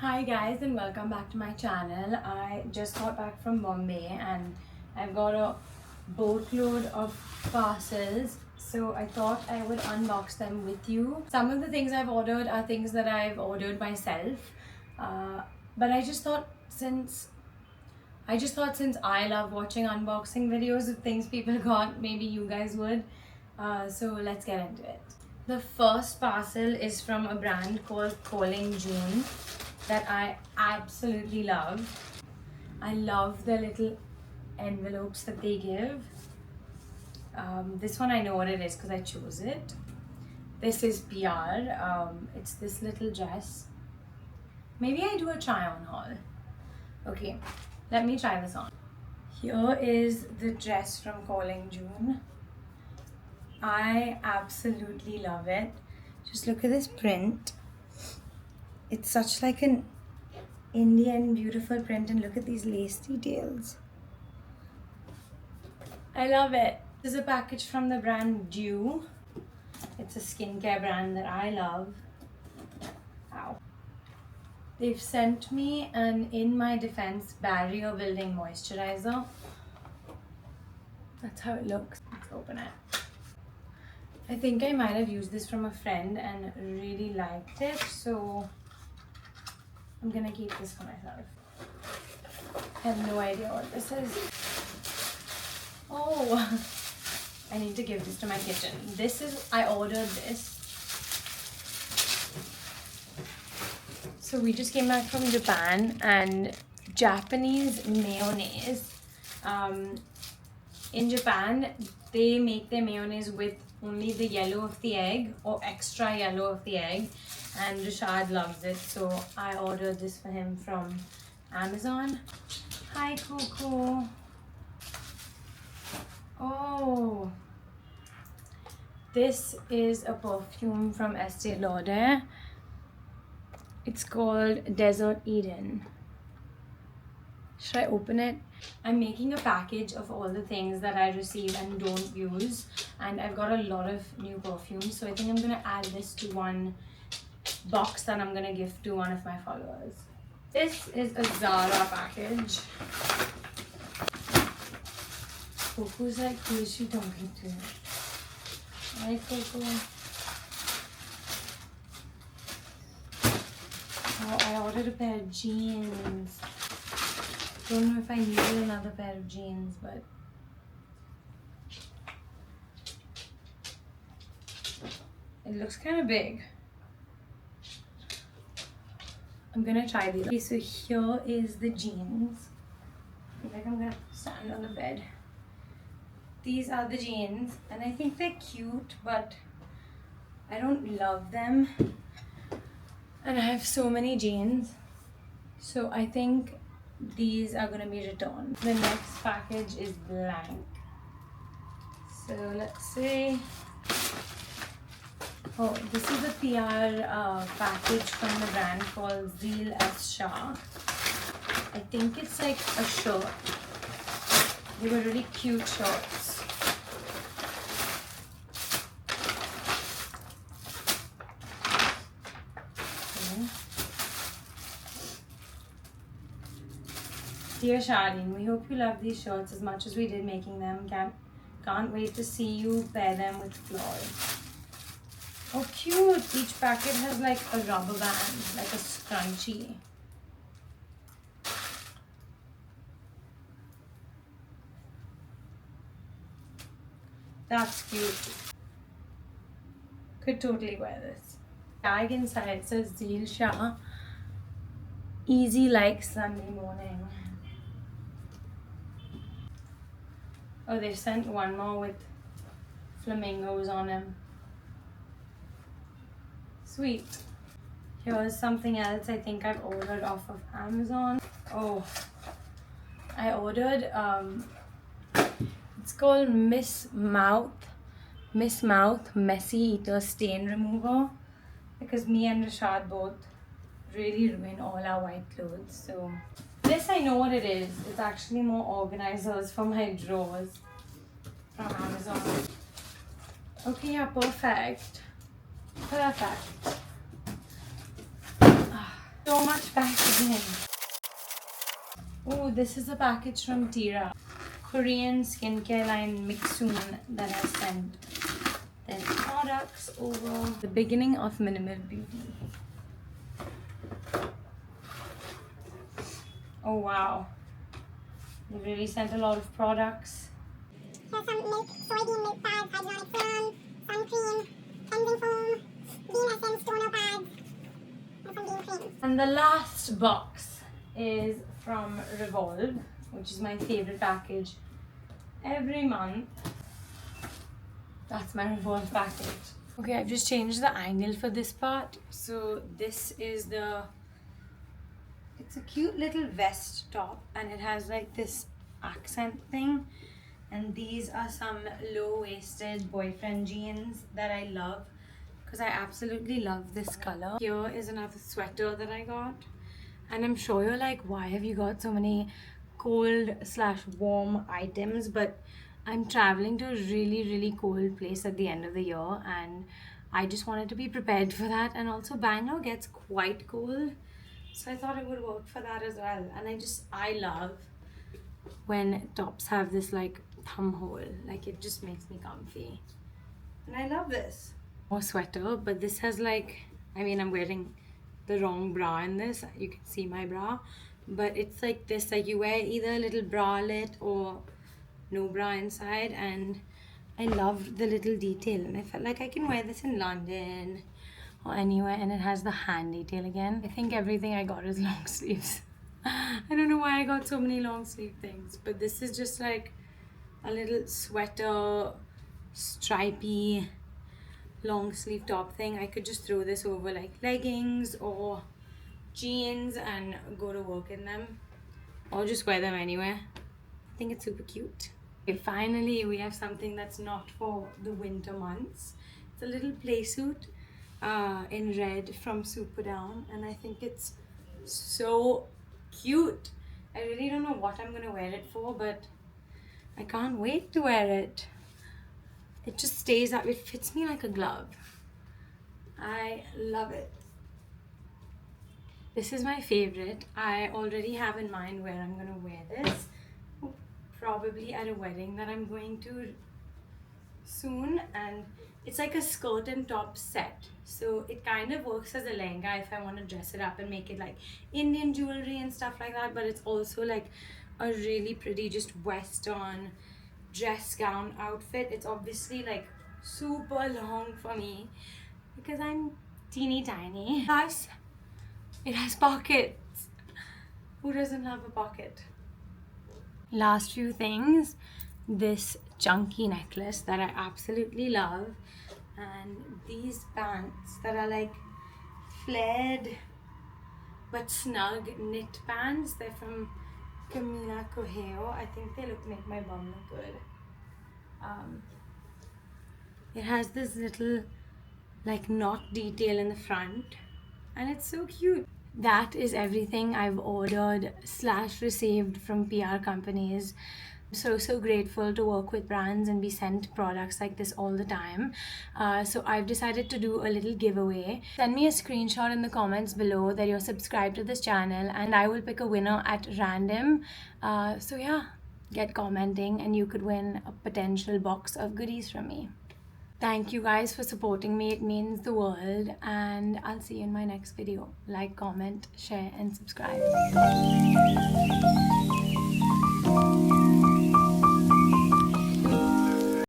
Hi guys and welcome back to my channel. I just got back from Bombay and I've got a boatload of parcels, so I thought I would unbox them with you. Some of the things I've ordered are things that I've ordered myself, but I just thought since I love watching unboxing videos of things people got, maybe you guys would. So let's get into it. The first parcel is from a brand called Calling June that I absolutely love. I love the little envelopes that they give. This one I know what it is because I chose it. This is PR. It's this little dress. Maybe I do a try on haul. Okay, let me try this on. Here is the dress from Calling June. I absolutely love it. Just look at this print. It's such like an Indian beautiful print, and look at these lace details. I love it. This is a package from the brand Dew. It's a skincare brand that I love. Ow. They've sent me an In My Defense barrier building moisturizer. That's how it looks. Let's open it. I think I might have used this from a friend and really liked it, so I'm gonna keep this for myself. I have no idea what this is. Oh, I need to give this to my kitchen. I ordered this. So we just came back from Japan, and Japanese mayonnaise. In Japan, they make their mayonnaise with only the yellow of the egg or extra yellow of the egg, and Rashad loves it, so I ordered this for him from Amazon. Hi Coco. Oh, this is a perfume from Estee Lauder. It's called Desert Eden. Should I open it? I'm making a package of all the things that I receive and don't use, and I've got a lot of new perfumes, so I think I'm gonna add this to one box that I'm gonna give to one of my followers. This is a Zara package. Coco's like, who is she talking to? Hi Coco. Oh, I ordered a pair of jeans. Don't know if I needed another pair of jeans, but it looks kind of big. I'm gonna try these. Okay, so here is the jeans. I feel like I'm gonna stand on the bed. These are the jeans, and I think they're cute, but I don't love them. And I have so many jeans, so I think these are gonna be returned. The next package is blank. So let's see. Oh, this is a PR package from the brand called Zeel as Shah. I think it's like a shirt. They were really cute shorts. Okay. Dear Charlene, we hope you love these shorts as much as we did making them. Can't wait to see you pair them with Floyd. Oh, cute! Each packet has like a rubber band, like a scrunchie. That's cute. Could totally wear this. Tag inside says Zeel Shah. Easy like Sunday morning. Oh, they sent one more with flamingos on him. Sweet. Here's something else I think I've ordered off of Amazon. Oh, I ordered, it's called Miss Mouth Messy Eater Stain Remover, because me and Rashad both really ruin all our white clothes. So this, I know what it is. It's actually more organizers for my drawers from Amazon. Okay, yeah, perfect. So much packaging. Oh, this is a package from Tira. Korean skincare line Mixsoon that has sent their products over. The beginning of minimal beauty. Oh wow. They really sent a lot of products. Here's some milk, soybean milk pads, hyaluronic serum, sun cream, cleansing foam, bean essence, toner pads, and some bean cream. And the last box is from Revolve, which is my favorite package every month. That's my Revolve package. Okay, I've just changed the angle for this part. So this is it's a cute little vest top and it has like this accent thing. And these are some low-waisted boyfriend jeans that I love because I absolutely love this color. Here is another sweater that I got. And I'm sure you're like, why have you got so many cold/warm items? But I'm traveling to a really cold place at the end of the year and I just wanted to be prepared for that. And also Bangalore gets quite cold, so I thought it would work for that as well. And I love when tops have this like thumb hole, like it just makes me comfy. And I love this. More sweater, but this has like, I mean, I'm wearing the wrong bra in this, you can see my bra, but it's like this, like you wear either a little bralette or no bra inside. And I loved the little detail and I felt like I can wear this in London or anywhere. And it has the hand detail again. I think everything I got is long sleeves. I don't know why I got so many long sleeve things, but this is just like a little sweater, stripy long sleeve top thing. I could just throw this over like leggings or jeans and go to work in them, or just wear them anywhere. I think it's super cute. Okay, finally we have something that's not for the winter months. It's a little play suit in red from Super Down, and I think it's so cute. I really don't know what I'm gonna wear it for, but I can't wait to wear it. It just stays up, it fits me like a glove. I love it. This is my favorite. I already have in mind where I'm gonna wear this. Probably at a wedding that I'm going to soon. And it's like a skirt and top set. So it kind of works as a lehenga if I want to dress it up and make it like Indian jewelry and stuff like that. But it's also like a really pretty just western dress gown outfit. It's obviously like super long for me because I'm teeny tiny. Plus, it has pockets. Who doesn't love a pocket? Last few things, this chunky necklace that I absolutely love, and these pants that are like flared but snug knit pants. They're from Camila Correo. I think they make my bum look good. It has this little like knot detail in the front and it's so cute. That is everything I've ordered / received from PR companies. I'm so grateful to work with brands and be sent products like this all the time. So I've decided to do a little giveaway. Send me a screenshot in the comments below that you're subscribed to this channel and I will pick a winner at random. So yeah, get commenting and you could win a potential box of goodies from me. Thank you guys for supporting me. It means the world, and I'll see you in my next video. Like, comment, share and subscribe.